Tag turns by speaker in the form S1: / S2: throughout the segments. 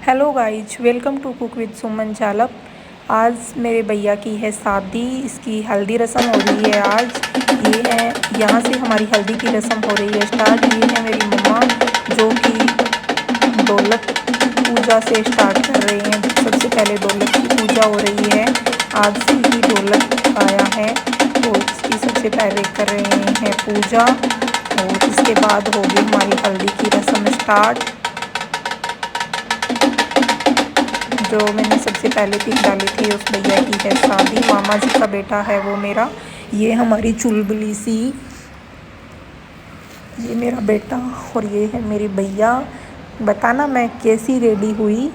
S1: Hello guys, welcome to cook with Suman Chalap. आज मेरे भैया की है शादी, इसकी हल्दी रस्म हो रही है आज। ये है, यहाँ से हमारी हल्दी की रस्म हो रही है स्टार्ट। ये है मेरी मम्मा जो कि दौलत पूजा से स्टार्ट कर रहे हैं। सबसे पहले दौलत की पूजा हो रही है। आज से ही दौलत आया है तो इसकी सबसे पहले कर रहे हैं पूजा, और इसके बाद होगी हमारी हल्दी की रस्म स्टार्ट। जो मैंने सबसे पहले पिक डाली थी उस भैया की है शादी, मामा जी का बेटा है वो मेरा। ये हमारी चुलबुली सी, ये मेरा बेटा और ये है मेरी भैया। बताना मैं कैसी रेडी हुई।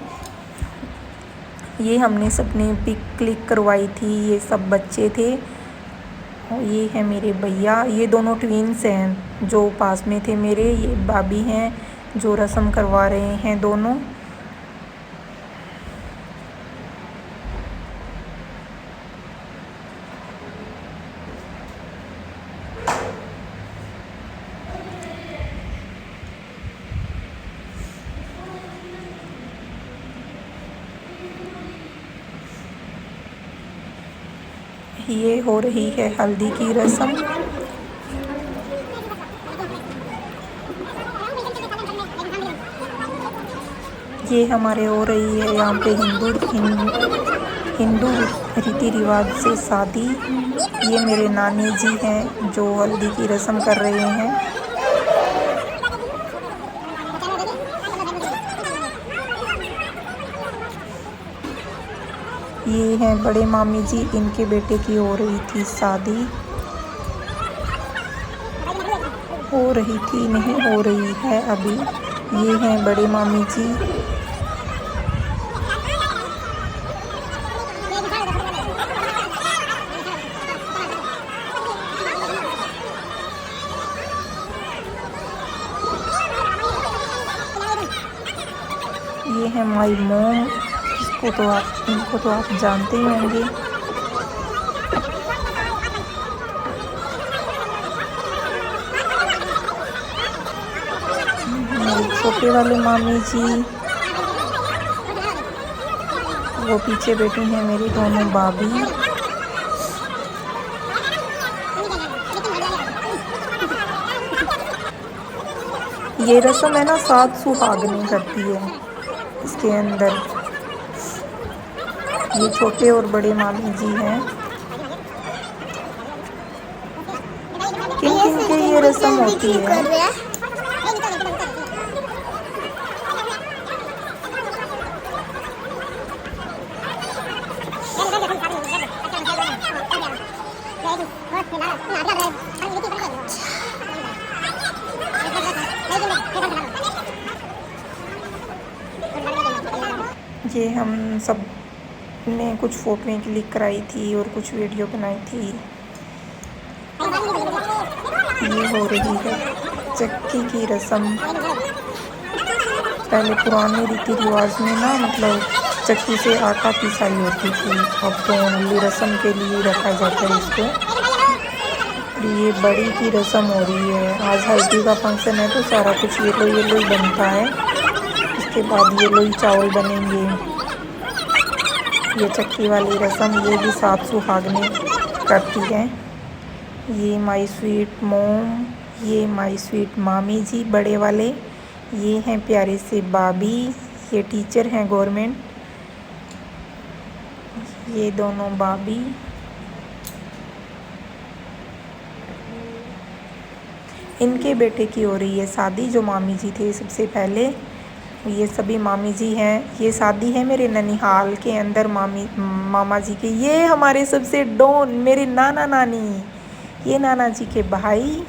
S1: ये हमने सबने पिक क्लिक करवाई थी, ये सब बच्चे थे। और ये है मेरे भैया, ये दोनों ट्विन्स हैं जो पास में थे मेरे। ये भाभी हैं जो रस्म करवा रहे हैं दोनों। ये हो रही है हल्दी की रस्म। ये हमारे हो रही है यहाँ पे हिंदू रीति रिवाज से शादी। ये मेरे नानी जी हैं जो हल्दी की रस्म कर रहे हैं। ये हैं बड़े मामी जी, इनके बेटे की हो रही थी शादी। हो रही थी, नहीं हो रही है अभी। ये हैं बड़े मामी जी। ये है माई मोम, इनको तो आप जानते ही होंगे। मेरे छोटे वाले मामी जी, वो पीछे बैठी हैं मेरी दोनों भाभी। ये रस्म है ना, 7 सुहागनें करती है इसके अंदर। ये छोटे और बड़े मामी जी हैं। किन किन के ये रस्म होती है। ये हम सब ने कुछ फ़ोटोएं क्लिक कराई थी और कुछ वीडियो बनाई थी। ये हो रही है चक्की की रस्म। पहले पुराने रीति रिवाज में ना, मतलब चक्की से आटा पिसाई होती थी। अब तो ओनली रस्म के लिए रखा जाता है इसको। ये बड़ी की रस्म हो रही है। आज हल्दी का फंक्शन है तो सारा कुछ येलो येलो ही बनता है। इसके बाद येलो ही चावल बनेंगे। ये चक्की वाली रस्म, ये भी 7 सुहागनें करती हैं। ये माई स्वीट मोम, ये माई स्वीट मामी जी बड़े वाले। ये हैं प्यारे से भाभी, ये टीचर हैं गवर्नमेंट। ये दोनों भाभी। इनके बेटे की हो रही है शादी, जो मामी जी थे सबसे पहले। ये सभी मामी जी हैं। ये शादी है मेरे ननिहाल के अंदर मामा जी के। ये हमारे सबसे डॉन मेरे नाना नानी, ये नाना जी के भाई।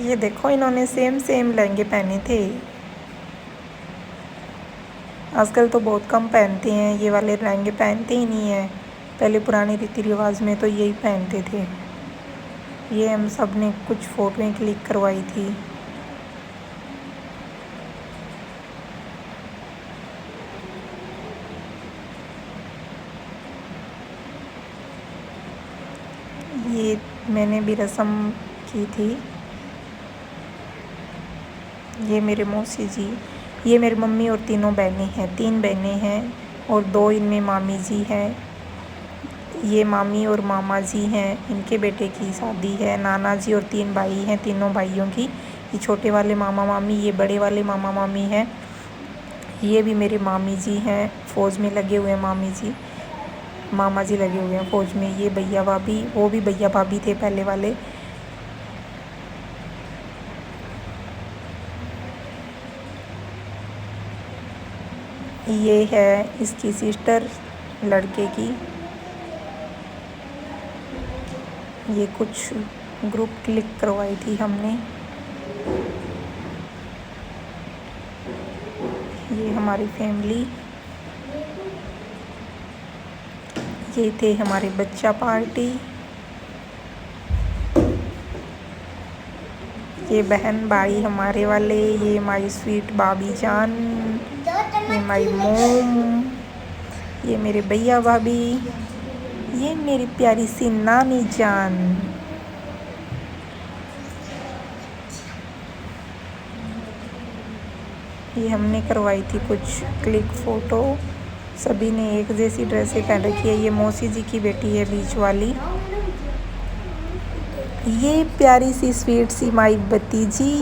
S1: ये देखो, इन्होंने सेम सेम लहंगे पहने थे। आजकल तो बहुत कम पहनते हैं, ये वाले लहंगे पहनते ही नहीं हैं। पहले पुराने रीति रिवाज में तो यही पहनते थे। ये हम सब ने कुछ फ़ोटोएं क्लिक करवाई थी। ये मैंने भी रस्म की थी। ये मेरे मौसी जी, ये मेरी मम्मी और तीनों बहनें हैं, 3 बहनें हैं और 2 इनमें मामी जी हैं। ये मामी और मामा जी हैं, इनके बेटे की शादी है। नाना जी और 3 भाई हैं, तीनों भाइयों की। ये छोटे वाले मामा मामी, ये बड़े वाले मामा मामी हैं। ये भी मेरे मामी जी हैं, फ़ौज में लगे हुए हैं मामी जी। मामा जी लगे हुए हैं फ़ौज में। ये भैया भाभी, वो भी भैया भाभी थे पहले वाले। ये है इसकी सिस्टर लड़के की। ये कुछ ग्रुप क्लिक करवाई थी हमने। ये हमारी फैमिली। ये थे हमारे बच्चा पार्टी। ये बहन भाई हमारे वाले। ये हमारी स्वीट भाभी जान। ये हमारी मोम। ये मेरे भैया भाभी। ये मेरी प्यारी सी नानी जान। ये हमने करवाई थी कुछ क्लिक फ़ोटो। सभी ने एक जैसी ड्रेसें पहन रखी है। ये मौसी जी की बेटी है बीच वाली। ये प्यारी सी स्वीट सी माई भतीजी।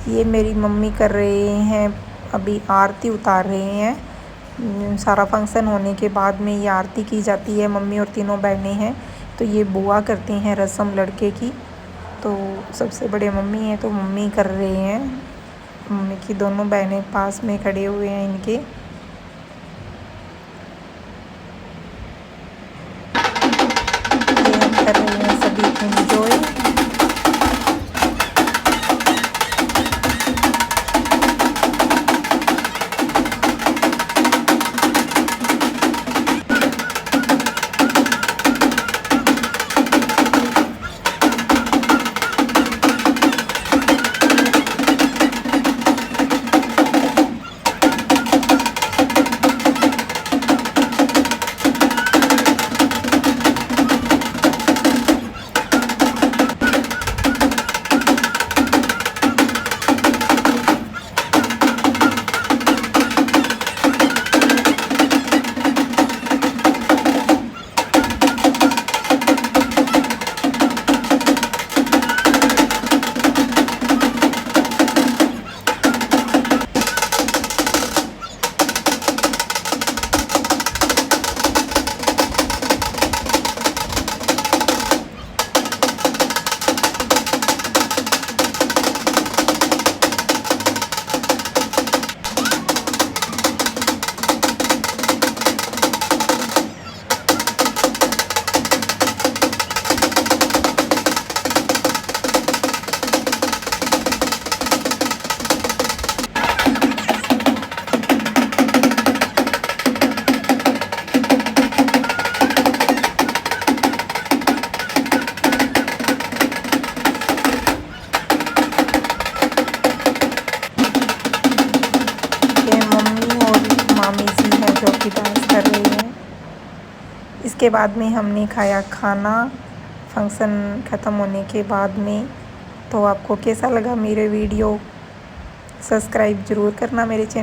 S1: ये मेरी मम्मी कर रहे हैं, अभी आरती उतार रहे हैं। सारा फंक्शन होने के बाद में ये आरती की जाती है। मम्मी और तीनों बहनें हैं, तो ये बुआ करती हैं रस्म लड़के की। तो सबसे बड़े मम्मी हैं, तो मम्मी कर रहे हैं। मम्मी की दोनों बहनें पास में खड़े हुए हैं इनके। ये हम कर रहे हैं सभी एंजॉय। जो कि डांस कर रही हैं। इसके बाद में हमने खाया खाना फंक्शन ख़त्म होने के बाद में। तो आपको कैसा लगा मेरे वीडियो? सब्सक्राइब ज़रूर करना मेरे चैनल।